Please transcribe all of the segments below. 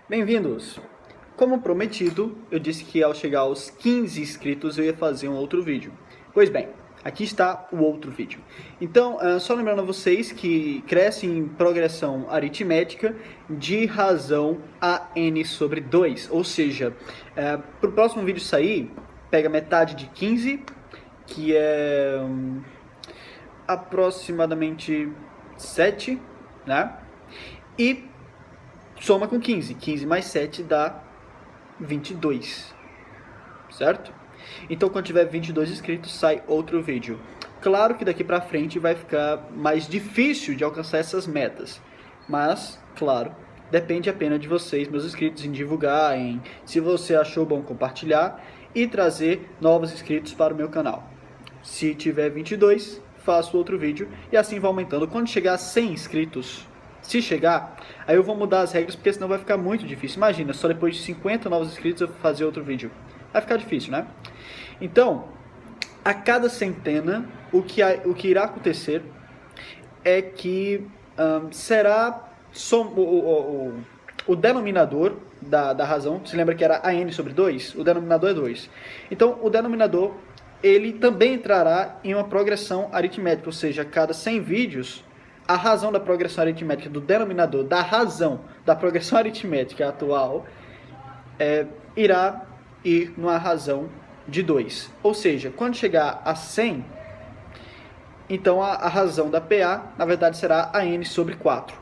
Bem-vindos! Como prometido, eu disse que ao chegar aos 15 inscritos eu ia fazer um outro vídeo. Pois bem, aqui está o outro vídeo. Então, só lembrando a vocês que cresce em progressão aritmética de razão a n sobre 2. Ou seja, para o próximo vídeo sair, pega metade de 15, que é aproximadamente 7, né? E soma com 15. 15 mais 7 dá 22, certo? Então, quando tiver 22 inscritos, sai outro vídeo. Claro que daqui pra frente vai ficar mais difícil de alcançar essas metas. Mas, claro, depende apenas de vocês, meus inscritos, em divulgar, se você achou bom compartilhar e trazer novos inscritos para o meu canal. Se tiver 22, faço outro vídeo e assim vai aumentando. Quando chegar a 100 inscritos, se chegar, aí eu vou mudar as regras, porque senão vai ficar muito difícil. Imagina, só depois de 50 novos inscritos eu fazer outro vídeo. Vai ficar difícil, né? Então, a cada centena, o que irá acontecer é que será o denominador da razão. Você lembra que era a n sobre 2? O denominador é 2. Então, o denominador, ele também entrará em uma progressão aritmética, ou seja, a cada 100 vídeos, a razão da progressão aritmética do denominador, da razão da progressão aritmética atual, irá ir numa razão de 2. Ou seja, quando chegar a 100, então a razão da PA, na verdade, será a n sobre 4.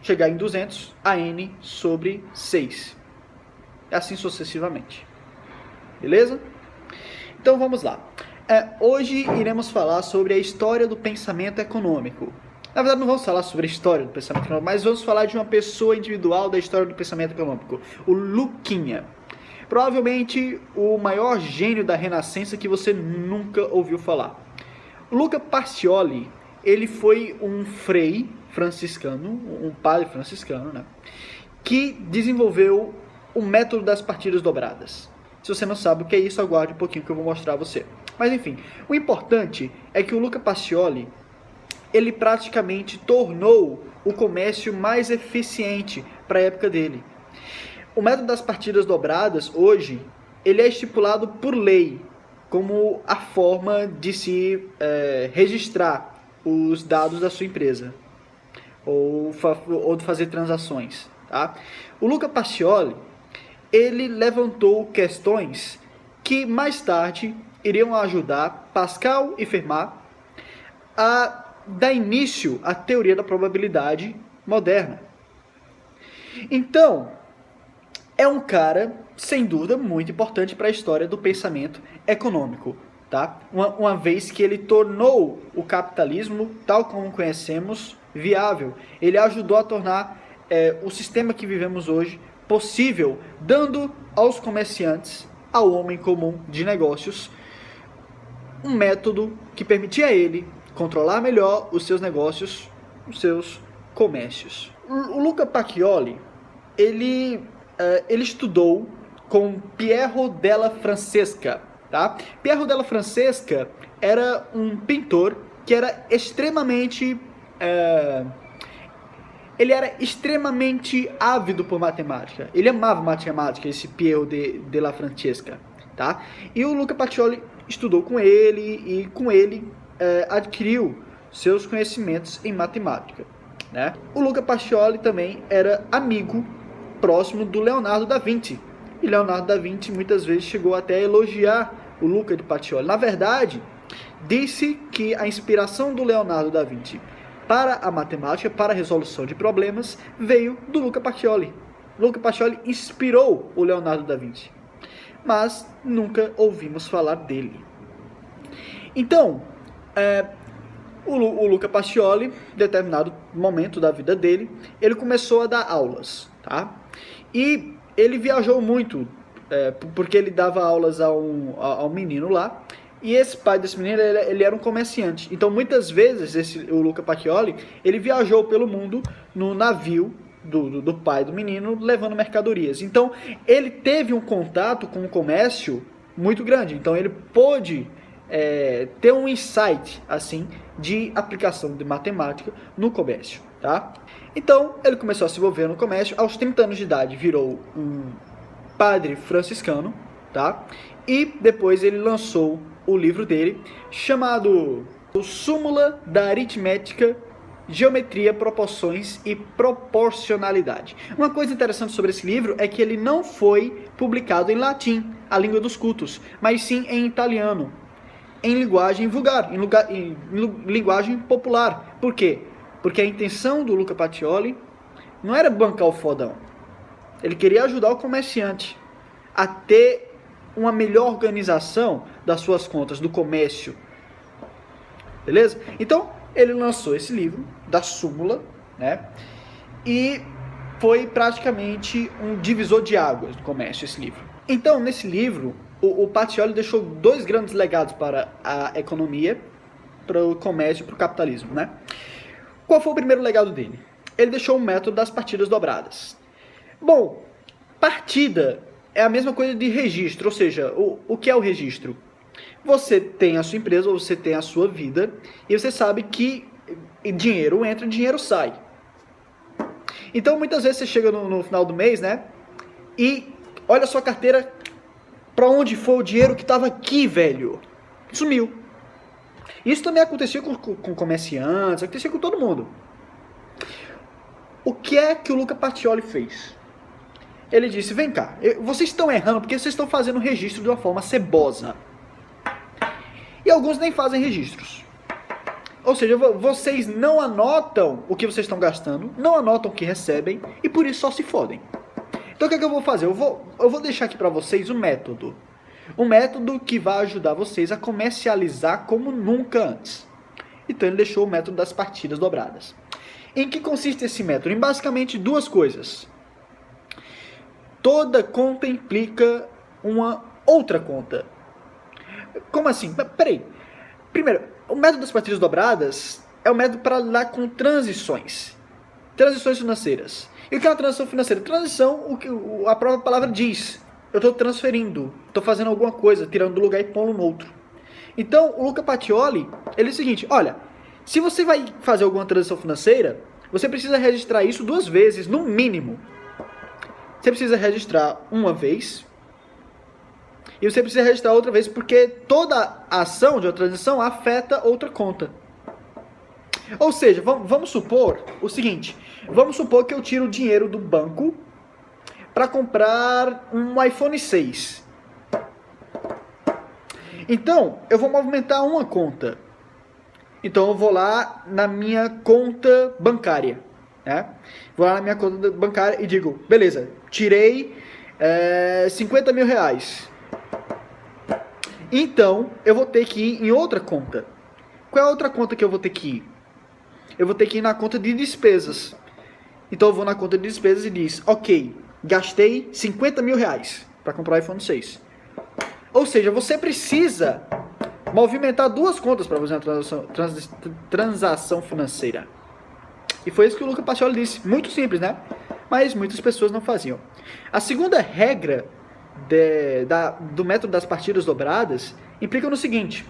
Chegar em 200, a n sobre 6. E assim sucessivamente. Beleza? Então vamos lá. Hoje iremos falar sobre a história do pensamento econômico. Na verdade, não vamos falar sobre a história do pensamento econômico, mas vamos falar de uma pessoa individual da história do pensamento econômico, o Luquinha. Provavelmente o maior gênio da Renascença que você nunca ouviu falar. O Luca Pacioli, ele foi um frei franciscano, um padre franciscano, né, que desenvolveu o método das partidas dobradas. Se você não sabe o que é isso, aguarde um pouquinho que eu vou mostrar a você. Mas enfim, o importante é que o Luca Pacioli, ele praticamente tornou o comércio mais eficiente para a época dele. O método das partidas dobradas, hoje, ele é estipulado por lei, como a forma de se registrar os dados da sua empresa, ou de fazer transações. Tá? O Luca Pacioli, ele levantou questões que mais tarde iriam ajudar Pascal e Fermat a dar início à teoria da probabilidade moderna. Então, é um cara, sem dúvida, muito importante para a história do pensamento econômico, tá? Uma vez que ele tornou o capitalismo, tal como conhecemos, viável. Ele ajudou a tornar o sistema que vivemos hoje possível, dando aos comerciantes, ao homem comum de negócios, um método que permitia a ele controlar melhor os seus negócios, os seus comércios. O Luca Pacioli, ele estudou com Piero della Francesca. Tá? Piero della Francesca era um pintor que era extremamente ávido por matemática. Ele amava matemática, esse Piero della Francesca. Tá? E o Luca Pacioli estudou com ele e com ele adquiriu seus conhecimentos em matemática. Né? O Luca Pacioli também era amigo próximo do Leonardo da Vinci. E Leonardo da Vinci muitas vezes chegou até a elogiar o Luca de Pacioli. Na verdade, disse que a inspiração do Leonardo da Vinci para a matemática, para a resolução de problemas, veio do Luca Pacioli. Luca Pacioli inspirou o Leonardo da Vinci, mas nunca ouvimos falar dele. Então, o Luca Pacioli, em determinado momento da vida dele, ele começou a dar aulas, tá? E ele viajou muito, porque ele dava aulas a um menino lá, e esse pai desse menino, ele era um comerciante. Então, muitas vezes, o Luca Pacioli, ele viajou pelo mundo no navio do pai do menino, levando mercadorias. Então, ele teve um contato com o comércio muito grande. Então, ele pôde ter um insight assim de aplicação de matemática no comércio, tá? Então ele começou a se envolver no comércio. Aos 30 anos de idade virou um padre franciscano, tá? E depois ele lançou o livro dele chamado O Súmula da Aritmética, Geometria, Proporções e Proporcionalidade. Uma coisa interessante sobre esse livro é que ele não foi publicado em latim, a língua dos cultos, mas sim em italiano, em linguagem vulgar, em linguagem popular. Por quê? Porque a intenção do Luca Pacioli não era bancar o fodão. Ele queria ajudar o comerciante a ter uma melhor organização das suas contas, do comércio. Beleza? Então, ele lançou esse livro, da súmula, né? E foi praticamente um divisor de águas do comércio, esse livro. Então, nesse livro, o Pacioli deixou 2 grandes legados para a economia, para o comércio e para o capitalismo, né? Qual foi o primeiro legado dele? Ele deixou o método das partidas dobradas. Bom, partida é a mesma coisa de registro, ou seja, o que é o registro? Você tem a sua empresa, ou você tem a sua vida, e você sabe que dinheiro entra, dinheiro sai. Então, muitas vezes você chega no final do mês, né? E olha a sua carteira, para onde foi o dinheiro que estava aqui, velho? Sumiu. Isso também acontecia com comerciantes, acontecia com todo mundo. O que é que o Luca Pacioli fez? Ele disse, vem cá, vocês estão errando porque vocês estão fazendo o registro de uma forma cebosa. E alguns nem fazem registros. Ou seja, vocês não anotam o que vocês estão gastando, não anotam o que recebem, e por isso só se fodem. Então o que é que eu vou fazer? Eu vou deixar aqui para vocês um método. Um método que vai ajudar vocês a comercializar como nunca antes. Então ele deixou o método das partidas dobradas. Em que consiste esse método? Em basicamente 2 coisas. Toda conta implica uma outra conta. Como assim? Peraí. Primeiro, o método das partidas dobradas é o método para lidar com transições. Transições financeiras. E o que é uma transição financeira? Transição, o que a própria palavra diz. Eu estou transferindo, estou fazendo alguma coisa, tirando do lugar e pondo no outro. Então, o Luca Pacioli, ele é o seguinte, olha, se você vai fazer alguma transição financeira, você precisa registrar isso 2 vezes, no mínimo. Você precisa registrar uma vez, e você precisa registrar outra vez, porque toda ação de uma transição afeta outra conta. Ou seja, vamos supor o seguinte, vamos supor que eu tiro o dinheiro do banco para comprar um iPhone 6. Então, eu vou movimentar uma conta. Então, eu vou lá na minha conta bancária. Né? Vou lá na minha conta bancária e digo, beleza, tirei 50 mil reais. Então, eu vou ter que ir em outra conta. Qual é a outra conta que eu vou ter que ir? Eu vou ter que ir na conta de despesas. Então, eu vou na conta de despesas e diz, ok, gastei 50 mil reais para comprar o iPhone 6. Ou seja, você precisa movimentar 2 contas para fazer uma transação financeira. E foi isso que o Luca Pacioli disse. Muito simples, né? Mas muitas pessoas não faziam. A segunda regra do método das partidas dobradas implica no seguinte.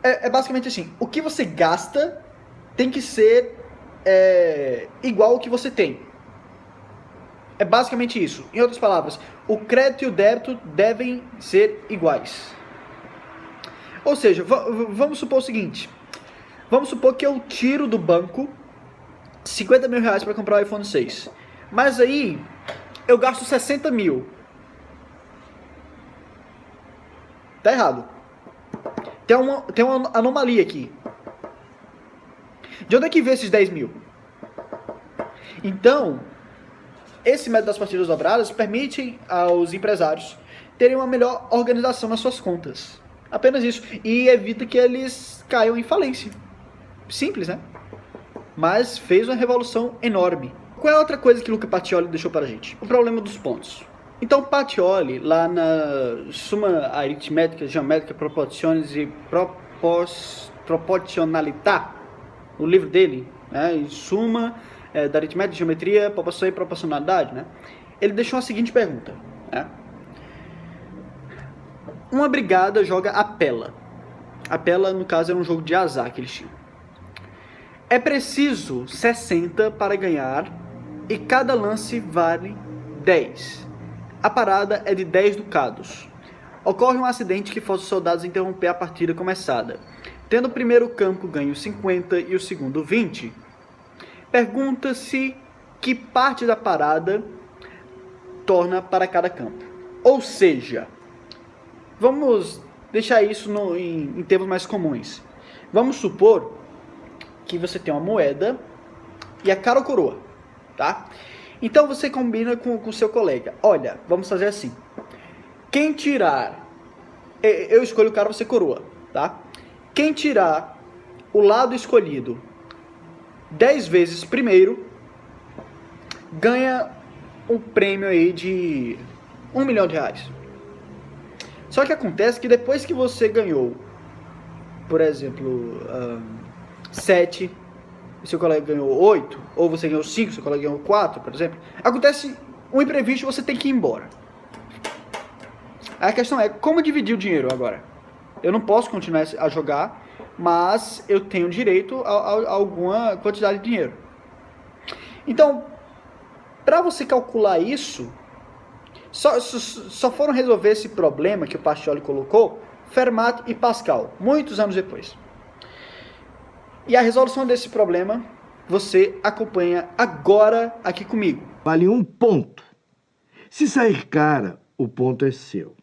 É basicamente assim. O que você gasta tem que ser igual ao que você tem. É basicamente isso. Em outras palavras, o crédito e o débito devem ser iguais. Ou seja, vamos supor o seguinte. Vamos supor que eu tiro do banco 50 mil reais para comprar o iPhone 6. Mas aí eu gasto 60 mil. Tá errado. Tem uma anomalia aqui. De onde é que veio esses 10 mil? Então, esse método das partidas dobradas permite aos empresários terem uma melhor organização nas suas contas. Apenas isso. E evita que eles caiam em falência. Simples, né? Mas fez uma revolução enorme. Qual é a outra coisa que Luca Pacioli deixou para a gente? O problema dos pontos. Então, Pacioli, lá na Summa Aritmetica, Geométrica, Proporções e Proporcionalità, o livro dele, né, Suma da Aritmética, Geometria, Proporção e Proporcionalidade, né, ele deixou a seguinte pergunta, né? uma brigada joga a pela. A pela, no caso, era um jogo de azar que eles tinham. É preciso 60 para ganhar e cada lance vale 10. A parada é de 10 ducados. Ocorre um acidente que força os soldados a interromper a partida começada, tendo o primeiro campo ganho 50 e o segundo 20. Pergunta-se que parte da parada torna para cada campo. Ou seja, vamos deixar isso em termos mais comuns. Vamos supor que você tem uma moeda e a cara ou coroa, tá? Então você combina com o seu colega. Olha, vamos fazer assim. Quem tirar... Eu escolho o cara, você coroa, tá? Quem tirar o lado escolhido 10 vezes primeiro, ganha um prêmio aí de R$1 milhão. Só que acontece que depois que você ganhou, por exemplo, 7, e seu colega ganhou 8, ou você ganhou 5, seu colega ganhou 4, por exemplo, acontece um imprevisto, você tem que ir embora. Aí a questão é, como dividir o dinheiro agora? Eu não posso continuar a jogar, mas eu tenho direito a alguma quantidade de dinheiro. Então, para você calcular isso, só foram resolver esse problema que o Pacioli colocou Fermat e Pascal, muitos anos depois. E a resolução desse problema você acompanha agora aqui comigo. Vale 1 ponto. Se sair cara, o ponto é seu.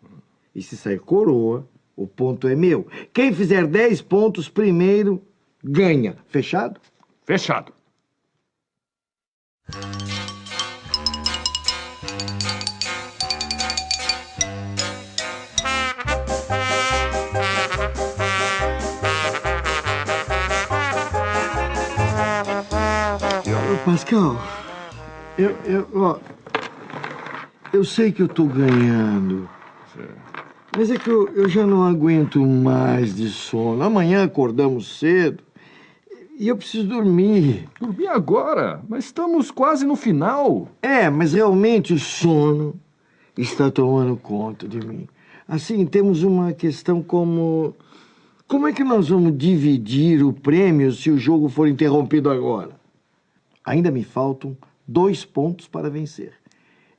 E se sair coroa, o ponto é meu. Quem fizer 10 pontos primeiro, ganha. Fechado? Fechado. Pascal, eu sei que eu tô ganhando, mas é que eu já não aguento mais de sono. Amanhã acordamos cedo e eu preciso dormir. Dormir agora? Mas estamos quase no final. Mas realmente o sono está tomando conta de mim. Assim, temos uma questão como é que nós vamos dividir o prêmio se o jogo for interrompido agora? Ainda me faltam 2 pontos para vencer.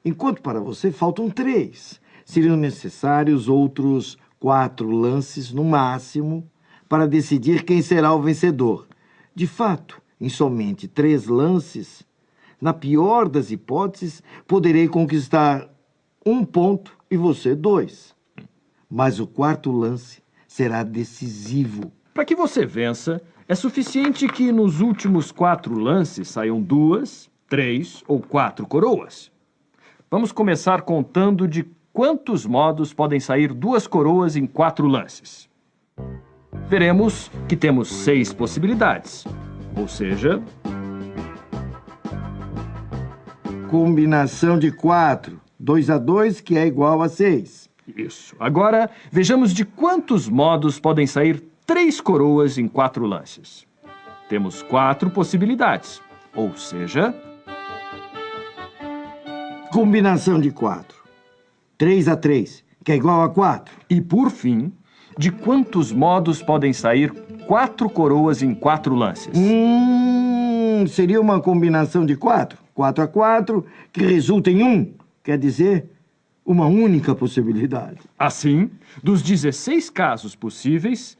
Enquanto para você faltam 3. Seriam necessários outros 4 lances, no máximo, para decidir quem será o vencedor. De fato, em somente 3 lances, na pior das hipóteses, poderei conquistar 1 ponto e você 2. Mas o 4º lance será decisivo. Para que você vença, é suficiente que nos últimos 4 lances saiam 2, 3 ou 4 coroas. Vamos começar contando de quantos modos podem sair 2 coroas em 4 lances. Veremos que temos 6 possibilidades, ou seja... Combinação de 4, 2 a 2, que é igual a 6. Isso. Agora, vejamos de quantos modos podem sair 3 coroas em 4 lances. Temos 4 possibilidades, ou seja... Combinação de 4. 3 a 3, que é igual a 4. E, por fim, de quantos modos podem sair 4 coroas em 4 lances? Seria uma combinação de 4. 4 a 4, que resulta em 1. Quer dizer, uma única possibilidade. Assim, dos 16 casos possíveis,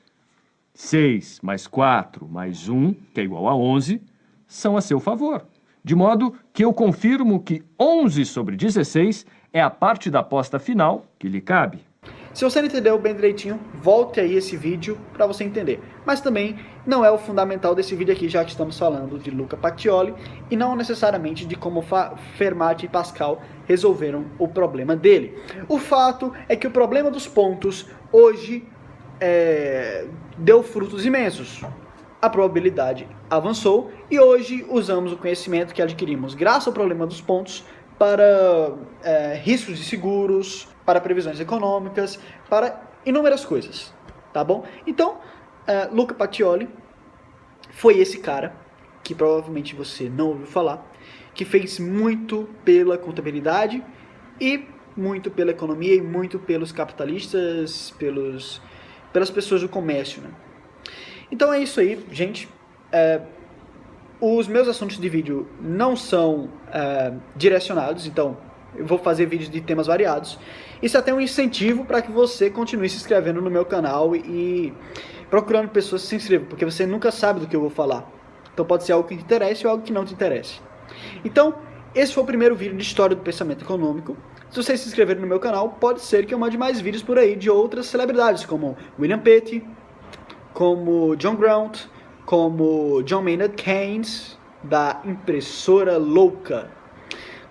6 mais 4 mais 1, que é igual a 11, são a seu favor. De modo que eu confirmo que 11 sobre 16 é a parte da aposta final que lhe cabe. Se você não entendeu bem direitinho, volte aí esse vídeo para você entender. Mas também não é o fundamental desse vídeo aqui, já que estamos falando de Luca Pacioli e não necessariamente de como Fermat e Pascal resolveram o problema dele. O fato é que o problema dos pontos hoje deu frutos imensos. A probabilidade avançou e hoje usamos o conhecimento que adquirimos graças ao problema dos pontos para riscos de seguros, para previsões econômicas, para inúmeras coisas, tá bom? Então, Luca Pacioli foi esse cara, que provavelmente você não ouviu falar, que fez muito pela contabilidade e muito pela economia e muito pelos capitalistas, pelas pessoas do comércio, né? Então é isso aí, gente. Os meus assuntos de vídeo não são direcionados, então eu vou fazer vídeos de temas variados. Isso é até um incentivo para que você continue se inscrevendo no meu canal e procurando pessoas que se inscrevam, porque você nunca sabe do que eu vou falar. Então pode ser algo que te interesse ou algo que não te interesse. Então, esse foi o primeiro vídeo de história do pensamento econômico. Se vocês se inscreverem no meu canal, pode ser que eu mande mais vídeos por aí de outras celebridades, como William Petty, como John Grant, como John Maynard Keynes, da impressora louca,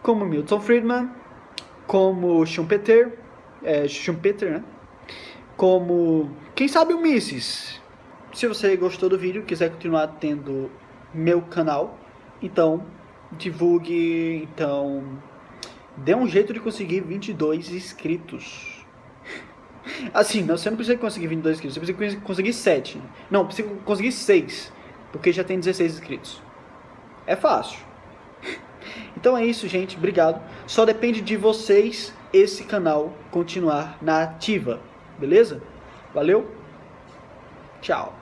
como Milton Friedman, como Schumpeter, né? Como, quem sabe, o Mises. Se você gostou do vídeo e quiser continuar tendo meu canal, então divulgue, então dê um jeito de conseguir 22 inscritos. Assim, não, você não precisa conseguir 22 inscritos, você precisa conseguir 7. Não, precisa conseguir 6, porque já tem 16 inscritos. É fácil. Então é isso, gente, obrigado. Só depende de vocês esse canal continuar na ativa, beleza? Valeu? Tchau.